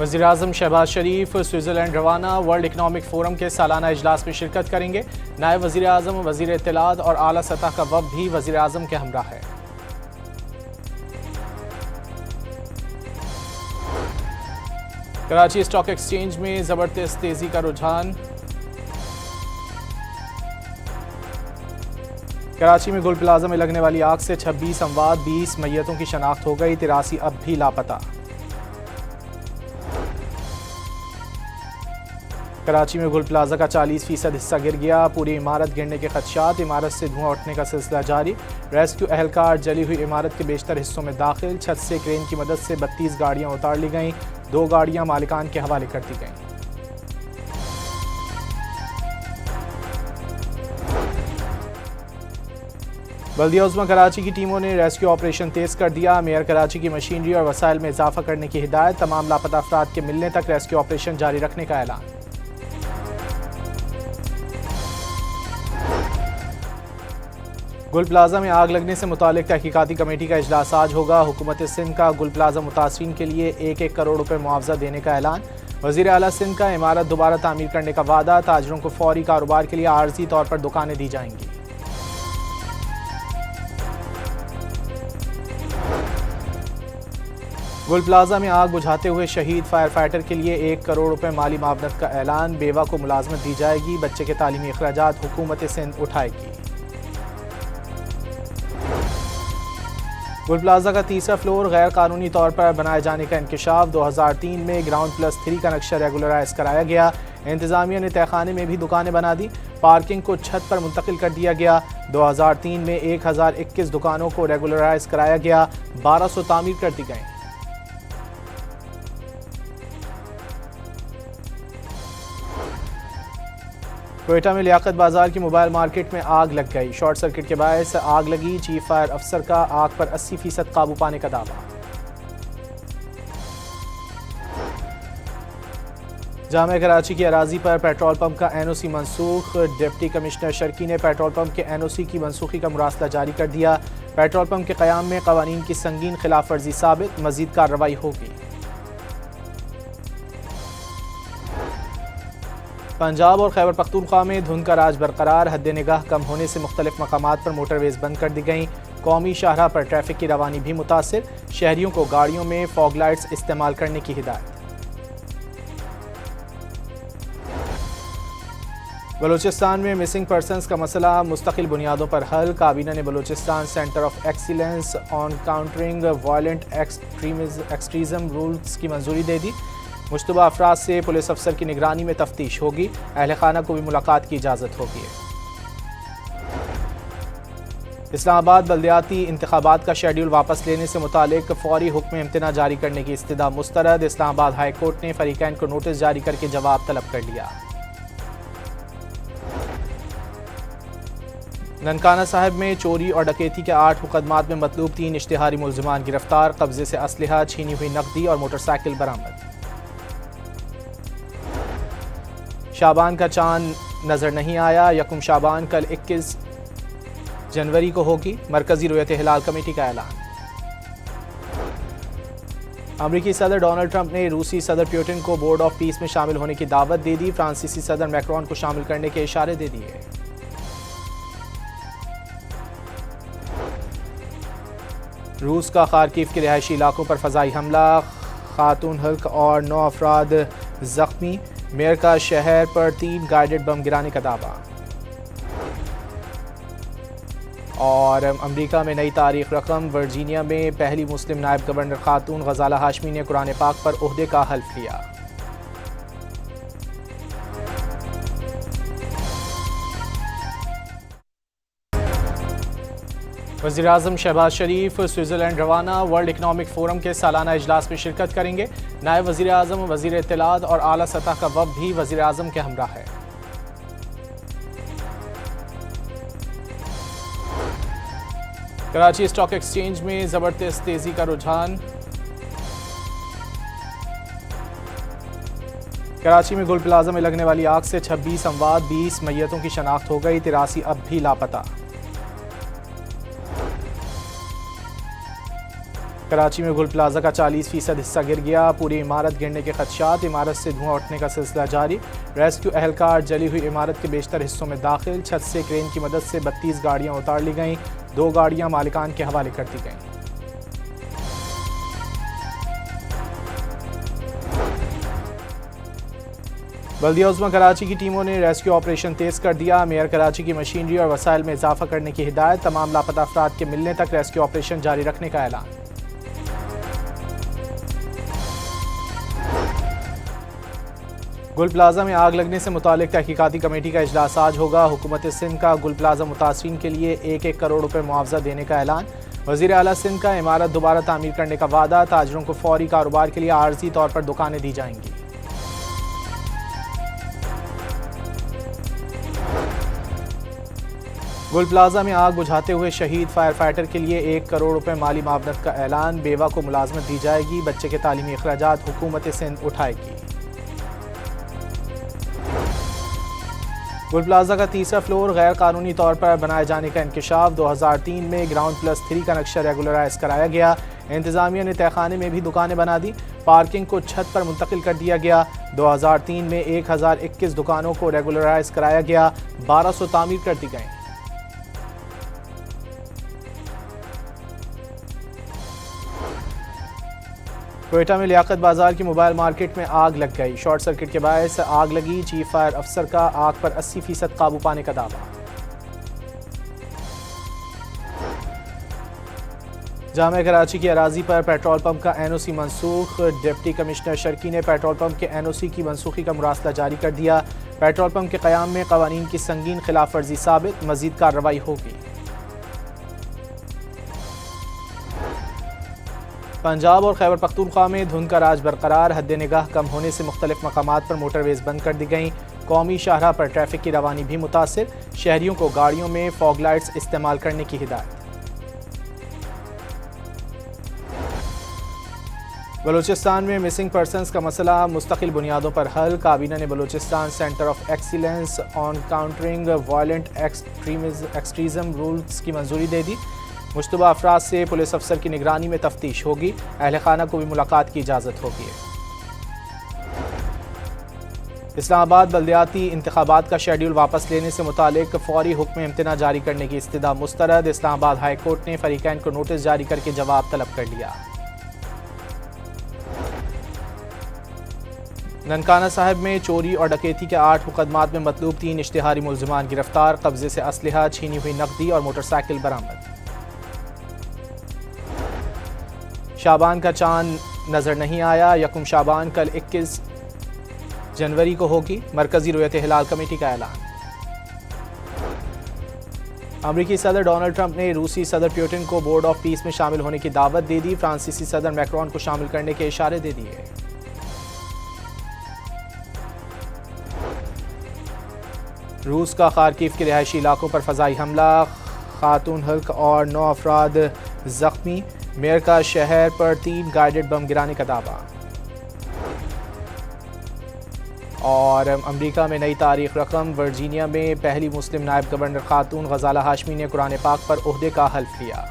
वज़ीर-ए-आज़म शहबाज शरीफ स्विट्ज़रलैंड रवाना, world economic forum के सालाना इजलास में शिरकत करेंगे। नायब वज़ीर-ए-आज़म, वज़ीर इत्तलात और आला सतह का वफ़द भी वज़ीर-ए-आज़म के हमरा है। कराची स्टॉक एक्सचेंज में ज़बरदस्त तेज़ी का रुझान। कराची में गुल प्लाजा में लगने वाली आग से 26 अमवात, 20 मैयतों की शनाख्त हो गई, 83 अब भी लापता। कराची में गुल प्लाजा का 40% हिस्सा गिर गया, पूरी इमारत गिरने के खदशात, इमारत से धुआं उठने का सिलसिला जारी। रेस्क्यू एहलकार जली हुई इमारत के बेशतर हिस्सों में दाखिल, छत से क्रेन की मदद से 32 गाड़ियां उतार ली गईं, 2 गाड़ियां मालिकान के हवाले कर दी गईं। बल्दिया उज़्मा कराची की टीमों ने रेस्क्यू ऑपरेशन तेज कर दिया। मेयर कराची की मशीनरी और वसाइल में इजाफा करने की हिदायत, तमाम लापता अफराद के मिलने तक रेस्क्यू ऑपरेशन जारी रखने का ऐलान। गुल प्लाजा में आग लगने से मुतालिक तहकीकाती कमेटी का इजलास आज होगा। हुकूमत सिंध का गुल प्लाजा मुतासरीन के लिए 1-1 करोड़ रुपए मुआवजा देने का ऐलान। वज़ीर आला सिंध का इमारत दोबारा तामीर करने का वादा, ताजरों को फौरी कारोबार के लिए आर्जी तौर पर दुकानें दी जाएंगी। गुल प्लाजा में आग बुझाते हुए शहीद फायर फाइटर के लिए 1 करोड़ रुपए माली मावनत का ऐलान, बेवा को मुलाजमत दी जाएगी, बच्चे के तालीमी अखराजात हुकूमत सिंध उठाएगी। गुल प्लाजा का तीसरा फ्लोर गैर कानूनी तौर पर बनाए जाने का इंकशाफ, 2003 में ग्राउंड +3 का नक्शा रेगुलराइज कराया गया। इंतजामिया ने तहखाने में भी दुकानें बना दी, पार्किंग को छत पर मुंतकिल कर दिया गया। 2003 में 1021 दुकानों को रेगुलराइज कराया गया, 1200 तामीर कर दी गई। क्वेटा में लियाकत बाजार की मोबाइल मार्केट में आग लग गई, शॉर्ट सर्किट के बायस आग लगी। चीफ फायर अफसर का आग पर 80% काबू पाने का दावा। जामे कराची की अराजी पर पेट्रोल पंप का एनओसी मनसूख, डिप्टी कमिश्नर शर्की ने पेट्रोल पंप के एनओसी की मनसूखी का मुरासला जारी कर दिया। पेट्रोल पंप के क़याम में क़वानीन की संगीन खिलाफ वर्जी साबित, मजीद कार्रवाई होगी। पंजाब और खैबर पख्तूनख्वा में धुंध का राज बरकरार, हद निगाह कम होने से मुख्तलिफ मकामात पर मोटरवेज बंद कर दी गईं। कौमी शाहराह पर ट्रैफिक की रवानी भी मुतासिर, शहरियों को गाड़ियों में फॉग लाइट्स इस्तेमाल करने की हिदायत। बलूचिस्तान में मिसिंग पर्सनस का मसला मुस्तकिल बुनियादों पर हल, काबीना ने Balochistan centre of excellence on countering violent extremism rules की मंजूरी दे दी। मुश्तबा अफराद से पुलिस अफसर की निगरानी में तफ्तीश होगी, अहल खाना को भी मुलाकात की इजाज़त होगी। इस्लामाबाद बल्दियाती इंतखाबात का शेड्यूल वापस लेने से मुतालिक फौरी हुक्म इम्तना जारी करने की इस्तदा मुस्तरद, इस्लामाबाद हाई कोर्ट ने फरीकैन को नोटिस जारी करके जवाब तलब कर लिया। ननकाना साहिब में चोरी और डकैती के 8 मुकदमात में मतलूब 3 इश्तिहारी मुल्जिमान गिरफ्तार, कब्जे से असलहा, छीनी हुई नकदी और मोटरसाइकिल बरामद। शाबान का चांद नजर नहीं आया, यकुम शाबान कल 21 जनवरी को होगी, मरकजी रुयत हिलाल कमेटी का ऐलान। अमरीकी सदर डोनाल्ड ट्रंप ने रूसी सदर पुतिन को बोर्ड ऑफ पीस में शामिल होने की दावत दे दी, फ्रांसीसी सदर मैक्रोन को शामिल करने के इशारे दे दिए। रूस का खार्किव के रिहायशी इलाकों पर फजाई हमला, खातून हल्क और 9 अफराद जख्मी, मेयर का शहर पर 3 गाइडेड बम गिराने का दावा। और अमेरिका में नई तारीख रकम, वर्जीनिया में पहली मुस्लिम नायब गवर्नर खातून गजाला हाशमी ने कुरान पाक पर ओहदे का हल्फ लिया। वज़ीर-ए-आज़म शहबाज शरीफ स्विट्ज़रलैंड रवाना, वर्ल्ड इकनॉमिक फ़ोरम के सालाना इजलास में शिरकत करेंगे। नायब वज़ीर-ए-आज़म, वज़ीर इत्तलात और आला सतह का वफ़द भी वज़ीर-ए-आज़म के हमरा है। कराची स्टॉक एक्सचेंज में ज़बरदस्त तेज़ी का रुझान। कराची में गुल प्लाजा में लगने वाली आग से 26 अमवात, 20 मैयतों की शनाख्त हो गई, 83 अब भी लापता। कराची में गुल प्लाजा का 40% हिस्सा गिर गया, पूरी इमारत गिरने के खदशात, इमारत से धुआं उठने का सिलसिला जारी। रेस्क्यू एहलकार जली हुई इमारत के बेशतर हिस्सों में दाखिल, छत से क्रेन की मदद से 32 गाड़ियां उतार ली गईं, 2 गाड़ियां मालिकान के हवाले कर दी गईं। बल्दिया उस्मा कराची की टीमों ने रेस्क्यू ऑपरेशन तेज कर दिया। मेयर कराची की मशीनरी और वसाइल में इजाफा करने की हिदायत, तमाम लापता अफराद के मिलने तक रेस्क्यू ऑपरेशन जारी रखने का ऐलान। गुल प्लाजा में आग लगने से मुतालिक तहकीकाती कमेटी का इजलास आज होगा। हुकूमत सिंध का गुल प्लाजा मुतासरीन के लिए 1-1 करोड़ रुपए मुआवजा देने का ऐलान। वजीर आला सिंध का इमारत दोबारा तामीर करने का वादा, ताजरों को फौरी कारोबार के लिए आर्जी तौर पर दुकानें दी जाएंगी। गुल प्लाजा में आग बुझाते हुए शहीद फायर फाइटर के लिए 1 करोड़ रुपए माली मावनत का ऐलान, बेवा को मुलाजमत दी जाएगी, बच्चे के तालीमी अखराजात हुकूमत सिंध उठाएगी। गुल प्लाजा का तीसरा फ्लोर गैर कानूनी तौर पर बनाए जाने का इंकशाफ, 2003 में ग्राउंड+3 का नक्शा रेगुलराइज कराया गया। इंतजामिया ने तहखाने में भी दुकानें बना दी, पार्किंग को छत पर मुंतकिल कर दिया गया। 2003 में 1021 दुकानों को रेगुलराइज कराया गया, 1200 तामीर कर दी गई। कोयटा में लियाकत बाजार की मोबाइल मार्केट में आग लग गई, शॉर्ट सर्किट के बायस आग लगी। चीफ फायर अफसर का आग पर 80% काबू पाने का दावा। जामे कराची की अराजी पर पेट्रोल पंप का एनओसी मनसूख, डिप्टी कमिश्नर शर्की ने पेट्रोल पंप के एनओसी की मनसूखी का मुरासला जारी कर दिया। पेट्रोल पंप के क़याम में क़वानीन की संगीन खिलाफ वर्जी साबित, मजीद कार्रवाई होगी। पंजाब और खैबर पख्तूनख्वा में धुंध का राज बरकरार, हद निगाह कम होने से मुख्तलिफ मकामात पर मोटरवेज बंद कर दी गईं। कौमी शाहराह पर ट्रैफिक की रवानी भी मुतासिर, शहरियों को गाड़ियों में फॉग लाइट्स इस्तेमाल करने की हिदायत। बलूचिस्तान में मिसिंग पर्सनस का मसला मुस्तकिल बुनियादों पर हल, काबीना ने Balochistan centre of excellence on countering violent extremism rules की मंजूरी दे दी। मुश्तबा अफराद से पुलिस अफसर की निगरानी में तफ्तीश होगी, अहले खाना को भी मुलाकात की इजाज़त होगी। इस्लामाबाद बल्दियाती इंतखाबात का शेड्यूल वापस लेने से मुतालिक फौरी हुक्म इम्तना जारी करने की इस्तदा मुस्तरद, इस्लामाबाद हाई कोर्ट ने फरीकैन को नोटिस जारी करके जवाब तलब कर लिया। ननकाना साहिब में चोरी और डकैती के 8 मुकदमात में मतलूब 3 इश्तिहारी मुलजिमान गिरफ्तार, कब्जे से असलहा, छीनी हुई नकदी और मोटरसाइकिल बरामद। शाबान का चांद नजर नहीं आया, यकुम शाबान कल 21 जनवरी को होगी, मरकजी रुयत हिलाल कमेटी का ऐलान। अमरीकी सदर डोनाल्ड ट्रंप ने रूसी सदर पुतिन को बोर्ड ऑफ पीस में शामिल होने की दावत दे दी, फ्रांसीसी सदर मैक्रोन को शामिल करने के इशारे दे दिए। रूस का खार्किव के रिहायशी इलाकों पर फजाई हमला, खातून हल्क और 9 अफराद जख्मी, मेयर का शहर पर 3 गाइडेड बम गिराने का दावा। और अमेरिका में नई तारीख रकम, वर्जीनिया में पहली मुस्लिम नायब गवर्नर खातून गजाला हाशमी ने कुरान पाक पर ओहदे का हल्फ लिया।